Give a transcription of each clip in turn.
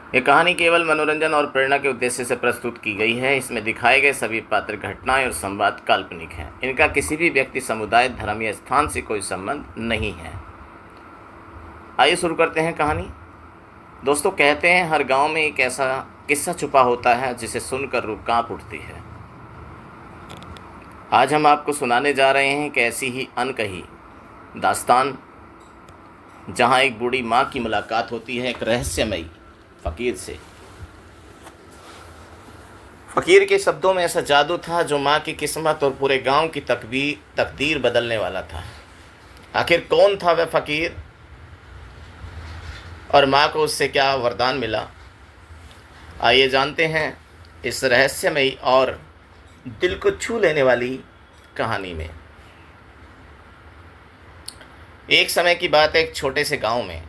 ये कहानी केवल मनोरंजन और प्रेरणा के उद्देश्य से प्रस्तुत की गई है। इसमें दिखाए गए सभी पात्र, घटनाएं और संवाद काल्पनिक हैं। इनका किसी भी व्यक्ति, समुदाय, धर्म या स्थान से कोई संबंध नहीं है। आइए शुरू करते हैं कहानी। दोस्तों, कहते हैं हर गांव में एक ऐसा किस्सा छुपा होता है जिसे सुनकर रूह कांप उठती है। आज हम आपको सुनाने जा रहे हैं एक ऐसी ही अनकही दास्तान, जहां एक बूढ़ी माँ की मुलाकात होती है एक रहस्यमयी फ़कीर से। फ़कीर के शब्दों में ऐसा जादू था जो माँ की किस्मत और पूरे गांव की तकदीर बदलने वाला था। आखिर कौन था वह फ़कीर और माँ को उससे क्या वरदान मिला? आइए जानते हैं इस रहस्यमयी और दिल को छू लेने वाली कहानी में। एक समय की बात है, एक छोटे से गांव में,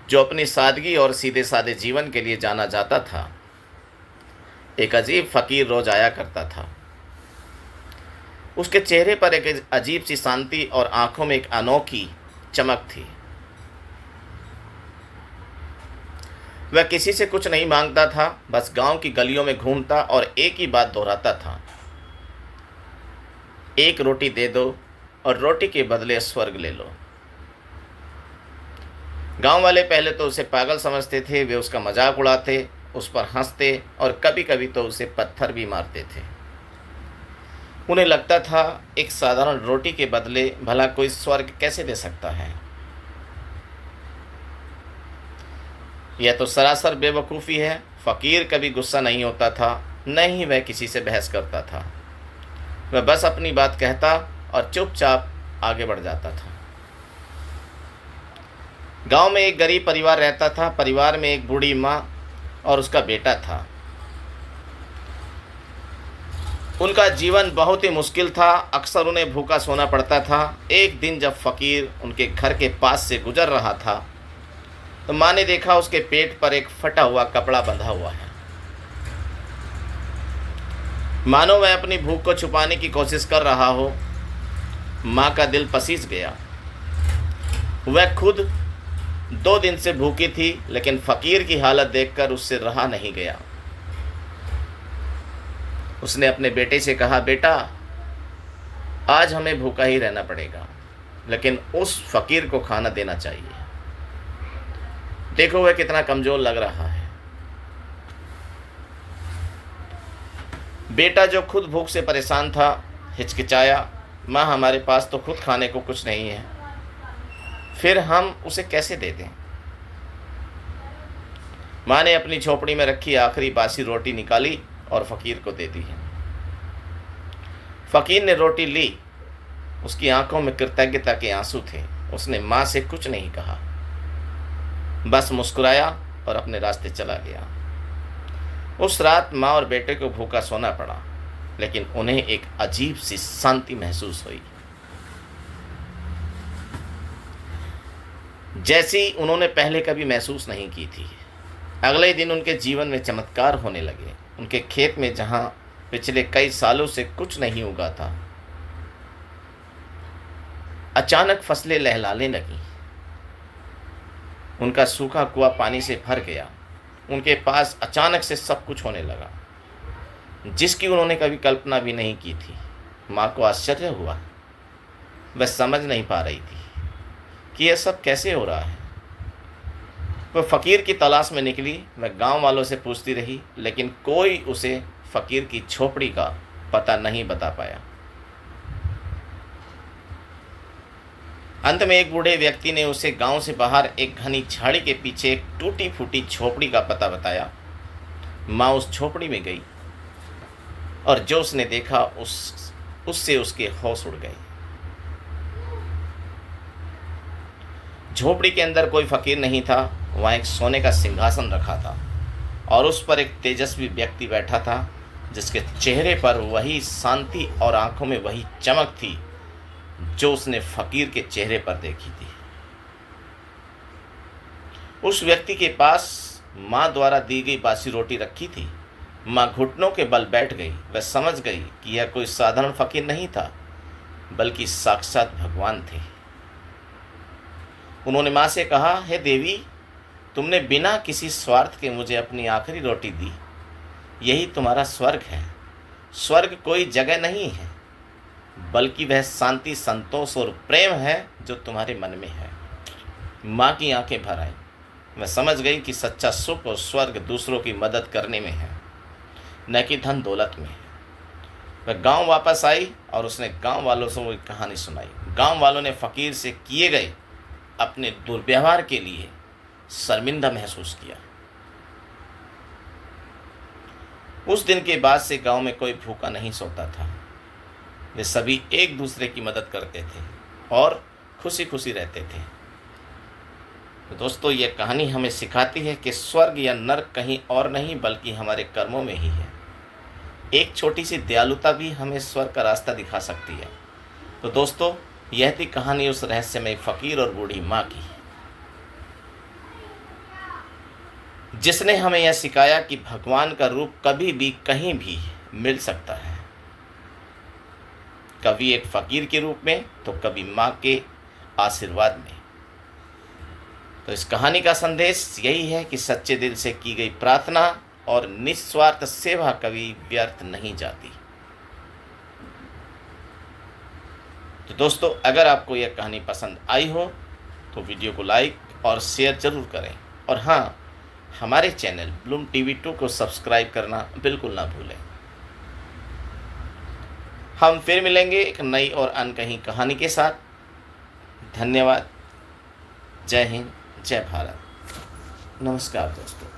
जो अपनी सादगी और सीधे साधे जीवन के लिए जाना जाता था, एक अजीब फ़कीर रोज आया करता था। उसके चेहरे पर एक अजीब सी शांति और आंखों में एक अनोखी चमक थी। वह किसी से कुछ नहीं मांगता था, बस गांव की गलियों में घूमता और एक ही बात दोहराता था, एक रोटी दे दो और रोटी के बदले स्वर्ग ले लो। गांव वाले पहले तो उसे पागल समझते थे। वे उसका मजाक उड़ाते, उस पर हंसते और कभी कभी तो उसे पत्थर भी मारते थे। उन्हें लगता था एक साधारण रोटी के बदले भला कोई स्वर्ग कैसे दे सकता है। यह तो सरासर बेवकूफ़ी है। फ़कीर कभी गुस्सा नहीं होता था, न ही वह किसी से बहस करता था। वह बस अपनी बात कहता और चुपचाप आगे बढ़ जाता था। गांव में एक गरीब परिवार रहता था। परिवार में एक बूढ़ी माँ और उसका बेटा था। उनका जीवन बहुत ही मुश्किल था। अक्सर उन्हें भूखा सोना पड़ता था। एक दिन जब फ़कीर उनके घर के पास से गुजर रहा था, तो माँ ने देखा उसके पेट पर एक फटा हुआ कपड़ा बंधा हुआ है। मानो वह अपनी भूख को छुपाने की कोशिश कर रहा हो। माँ का दिल पसीज गया। वह खुद 2 दिन से भूखी थी, लेकिन फ़कीर की हालत देखकर उससे रहा नहीं गया। उसने अपने बेटे से कहा, बेटा, आज हमें भूखा ही रहना पड़ेगा, लेकिन उस फ़कीर को खाना देना चाहिए। देखो वह कितना कमज़ोर लग रहा है। बेटा, जो खुद भूख से परेशान था, हिचकिचाया, माँ, हमारे पास तो खुद खाने को कुछ नहीं है, फिर हम उसे कैसे दे दें? माँ ने अपनी झोपड़ी में रखी आखिरी बासी रोटी निकाली और फ़कीर को दे दी है। फ़कीर ने रोटी ली। उसकी आंखों में कृतज्ञता के आंसू थे। उसने माँ से कुछ नहीं कहा, बस मुस्कुराया और अपने रास्ते चला गया। उस रात माँ और बेटे को भूखा सोना पड़ा, लेकिन उन्हें एक अजीब सी शांति महसूस हुई, जैसी उन्होंने पहले कभी महसूस नहीं की थी। अगले दिन उनके जीवन में चमत्कार होने लगे। उनके खेत में, जहां पिछले कई सालों से कुछ नहीं उगा था, अचानक फसलें लहलाने लगीं। उनका सूखा कुआं पानी से भर गया। उनके पास अचानक से सब कुछ होने लगा, जिसकी उन्होंने कभी कल्पना भी नहीं की थी। माँ को आश्चर्य हुआ। वह समझ नहीं पा रही थी कि यह सब कैसे हो रहा है। वह फ़कीर की तलाश में निकली। वह गांव वालों से पूछती रही, लेकिन कोई उसे फ़कीर की झोपड़ी का पता नहीं बता पाया। अंत में एक बूढ़े व्यक्ति ने उसे गांव से बाहर एक घनी झाड़ी के पीछे एक टूटी फूटी झोपड़ी का पता बताया। माँ उस झोपड़ी में गई और जो उसने देखा उससे उसके होश उड़ गए। झोपड़ी के अंदर कोई फ़कीर नहीं था। वहाँ एक सोने का सिंहासन रखा था और उस पर एक तेजस्वी व्यक्ति बैठा था, जिसके चेहरे पर वही शांति और आंखों में वही चमक थी जो उसने फ़कीर के चेहरे पर देखी थी। उस व्यक्ति के पास माँ द्वारा दी गई बासी रोटी रखी थी। माँ घुटनों के बल बैठ गई। वह समझ गई कि यह कोई साधारण फ़कीर नहीं था, बल्कि साक्षात भगवान थे। उन्होंने माँ से कहा, हे देवी, तुमने बिना किसी स्वार्थ के मुझे अपनी आखिरी रोटी दी, यही तुम्हारा स्वर्ग है। स्वर्ग कोई जगह नहीं है, बल्कि वह शांति, संतोष और प्रेम है जो तुम्हारे मन में है। माँ की आंखें भर आईं। वह समझ गई कि सच्चा सुख और स्वर्ग दूसरों की मदद करने में है, न कि धन दौलत में है। वह गांव वापस आई और उसने गांव वालों से वो कहानी सुनाई। गांव वालों ने फकीर से किए गए अपने दुर्व्यवहार के लिए शर्मिंदा महसूस किया। उस दिन के बाद से गांव में कोई भूखा नहीं सोता था। वे सभी एक दूसरे की मदद करते थे और खुशी खुशी रहते थे। तो दोस्तों, यह कहानी हमें सिखाती है कि स्वर्ग या नर्क कहीं और नहीं बल्कि हमारे कर्मों में ही है। एक छोटी सी दयालुता भी हमें स्वर्ग का रास्ता दिखा सकती है। तो दोस्तों, यह थी कहानी उस रहस्यमय फकीर और बूढ़ी माँ की, जिसने हमें यह सिखाया कि भगवान का रूप कभी भी कहीं भी मिल सकता है, कभी एक फकीर के रूप में तो कभी माँ के आशीर्वाद में। तो इस कहानी का संदेश यही है कि सच्चे दिल से की गई प्रार्थना और निस्वार्थ सेवा कभी व्यर्थ नहीं जाती। तो दोस्तों, अगर आपको यह कहानी पसंद आई हो तो वीडियो को लाइक और शेयर जरूर करें, और हाँ, हमारे चैनल ब्लूम टीवी 2 को सब्सक्राइब करना बिल्कुल ना भूलें। हम फिर मिलेंगे एक नई और अनकही कहानी के साथ। धन्यवाद। जय हिंद, जय भारत। नमस्कार दोस्तों।